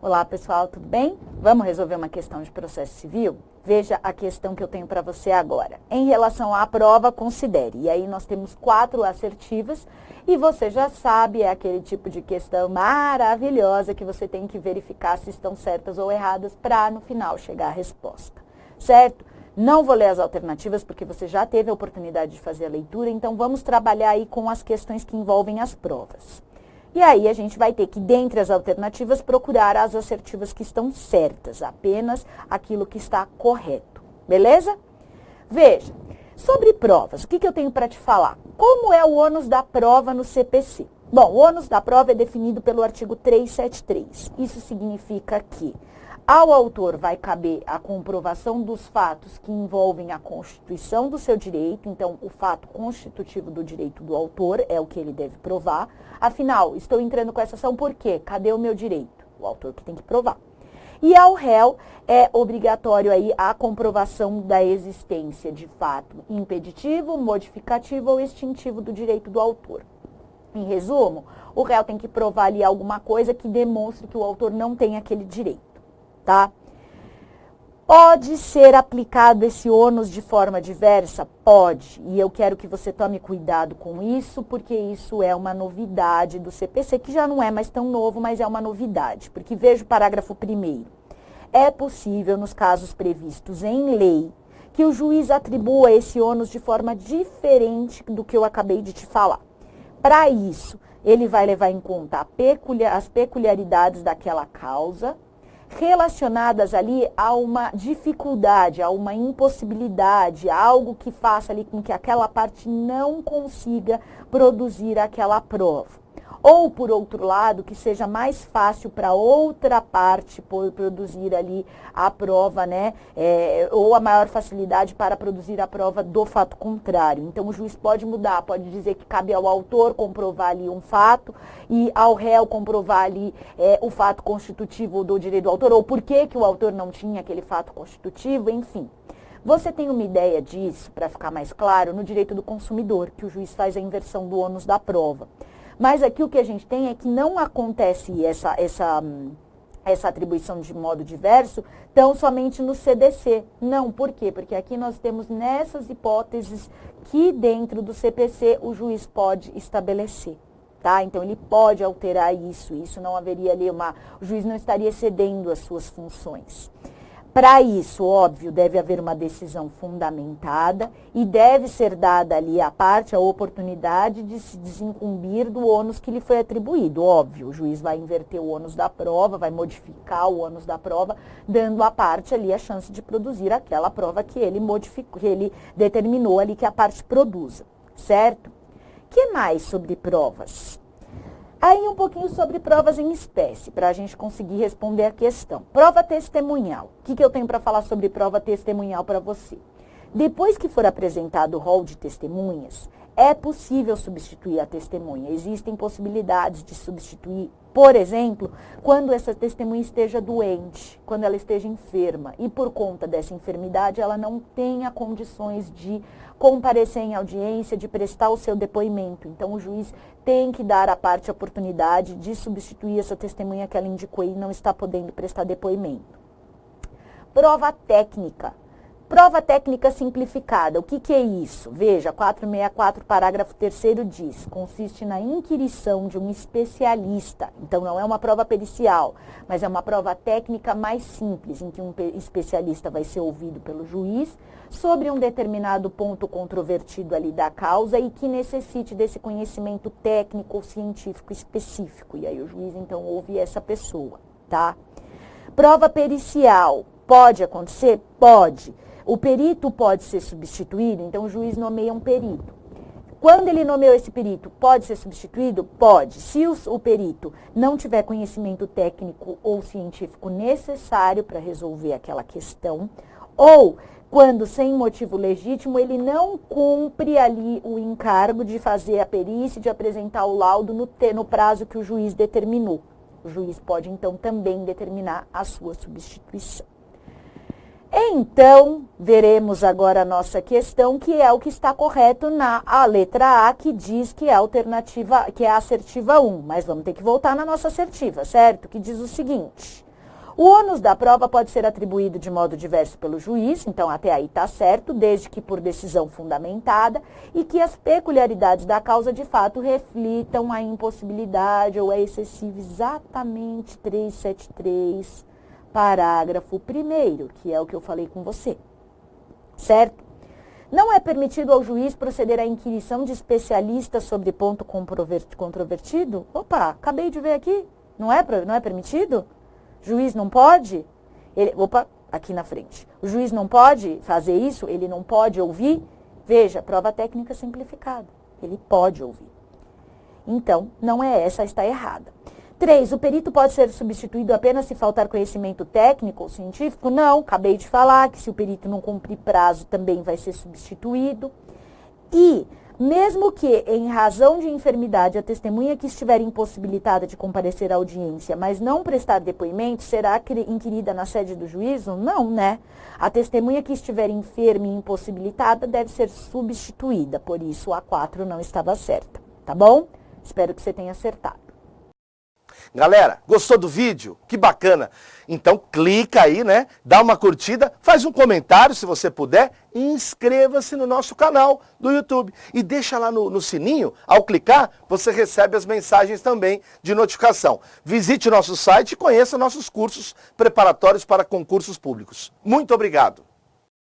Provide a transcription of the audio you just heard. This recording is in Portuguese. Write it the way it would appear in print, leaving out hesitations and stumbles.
Olá pessoal, tudo bem? Vamos resolver uma questão de processo civil? Veja a questão que eu tenho para você agora. Em relação à prova, considere. E aí nós temos 4 assertivas e você já sabe, é aquele tipo de questão maravilhosa que você tem que verificar se estão certas ou erradas para no final chegar à resposta, certo? Não vou ler as alternativas porque você já teve a oportunidade de fazer a leitura, então vamos trabalhar aí com as questões que envolvem as provas. E aí a gente vai ter que, dentre as alternativas, procurar as assertivas que estão certas, apenas aquilo que está correto, beleza? Veja, sobre provas, o que eu tenho para te falar? Como é o ônus da prova no CPC? Bom, o ônus da prova é definido pelo artigo 373. Isso significa que ao autor vai caber a comprovação dos fatos que envolvem a constituição do seu direito, então o fato constitutivo do direito do autor é o que ele deve provar. Afinal, estou entrando com essa ação por quê? Cadê o meu direito? O autor que tem que provar. E ao réu é obrigatório aí a comprovação da existência de fato impeditivo, modificativo ou extintivo do direito do autor. Em resumo, o réu tem que provar ali alguma coisa que demonstre que o autor não tem aquele direito. Tá? Pode ser aplicado esse ônus de forma diversa? Pode. E eu quero que você tome cuidado com isso, porque isso é uma novidade do CPC, que já não é mais tão novo, mas é uma novidade. Porque veja o parágrafo 1º. É possível, nos casos previstos em lei, que o juiz atribua esse ônus de forma diferente do que eu acabei de te falar. Para isso, ele vai levar em conta as peculiaridades daquela causa, relacionadas ali a uma dificuldade, a uma impossibilidade, a algo que faça ali com que aquela parte não consiga produzir aquela prova. Ou, por outro lado, que seja mais fácil para outra parte produzir ali a prova, né? Ou a maior facilidade para produzir a prova do fato contrário. Então, o juiz pode mudar, pode dizer que cabe ao autor comprovar ali um fato e ao réu comprovar ali o fato constitutivo do direito do autor, ou por que o autor não tinha aquele fato constitutivo, enfim. Você tem uma ideia disso, para ficar mais claro, no direito do consumidor, que o juiz faz a inversão do ônus da prova. Mas aqui o que a gente tem é que não acontece essa atribuição de modo diverso tão somente no CDC. Não, por quê? Porque aqui nós temos nessas hipóteses que dentro do CPC o juiz pode estabelecer. Tá? Então ele pode alterar isso não haveria ali o juiz não estaria excedendo as suas funções. Para isso, óbvio, deve haver uma decisão fundamentada e deve ser dada ali à parte a oportunidade de se desincumbir do ônus que lhe foi atribuído. Óbvio, o juiz vai inverter o ônus da prova, vai modificar o ônus da prova, dando à parte ali a chance de produzir aquela prova que ele modificou, que ele determinou ali que a parte produza, certo? Que mais sobre provas? Aí um pouquinho sobre provas em espécie, para a gente conseguir responder a questão. Prova testemunhal. O que eu tenho para falar sobre prova testemunhal para você? Depois que for apresentado o rol de testemunhas, é possível substituir a testemunha. Existem possibilidades de substituir, por exemplo, quando essa testemunha esteja doente, quando ela esteja enferma e por conta dessa enfermidade ela não tenha condições de comparecer em audiência, de prestar o seu depoimento. Então o juiz tem que dar à parte a oportunidade de substituir essa testemunha que ela indicou e não está podendo prestar depoimento. Prova técnica. Prova técnica simplificada, o que é isso? Veja, 464, parágrafo 3º diz, consiste na inquirição de um especialista, então não é uma prova pericial, mas é uma prova técnica mais simples, em que um especialista vai ser ouvido pelo juiz sobre um determinado ponto controvertido ali da causa e que necessite desse conhecimento técnico ou científico específico, e aí o juiz então ouve essa pessoa, tá? Prova pericial, pode acontecer? Pode. O perito pode ser substituído, então o juiz nomeia um perito. Quando ele nomeou esse perito, pode ser substituído? Pode. Se o perito não tiver conhecimento técnico ou científico necessário para resolver aquela questão, ou quando, sem motivo legítimo, ele não cumpre ali o encargo de fazer a perícia, de apresentar o laudo no prazo que o juiz determinou. O juiz pode, então, também determinar a sua substituição. Então, veremos agora a nossa questão, que é o que está correto na letra A, que diz que é a alternativa, que é a assertiva 1. Mas vamos ter que voltar na nossa assertiva, certo? Que diz o seguinte: O ônus da prova pode ser atribuído de modo diverso pelo juiz, então até aí está certo, desde que por decisão fundamentada e que as peculiaridades da causa de fato reflitam a impossibilidade ou a excessiva, exatamente 373, parágrafo 1º, que é o que eu falei com você, certo? Não é permitido ao juiz proceder à inquirição de especialistas sobre ponto controvertido? Opa, acabei de ver aqui, não é permitido? Juiz não pode? Aqui na frente. O juiz não pode fazer isso? Ele não pode ouvir? Veja, prova técnica simplificada. Ele pode ouvir. Então, não é essa, está errada. 3. O perito pode ser substituído apenas se faltar conhecimento técnico ou científico? Não, acabei de falar que se o perito não cumprir prazo também vai ser substituído. E, mesmo que, em razão de enfermidade, a testemunha que estiver impossibilitada de comparecer à audiência, mas não prestar depoimento, será inquirida na sede do juízo? Não, né? A testemunha que estiver enferma e impossibilitada deve ser substituída, por isso a 4 não estava certa, tá bom? Espero que você tenha acertado. Galera, gostou do vídeo? Que bacana! Então clica aí, né? Dá uma curtida, faz um comentário se você puder e inscreva-se no nosso canal do YouTube. E deixa lá no sininho, ao clicar, você recebe as mensagens também de notificação. Visite nosso site e conheça nossos cursos preparatórios para concursos públicos. Muito obrigado!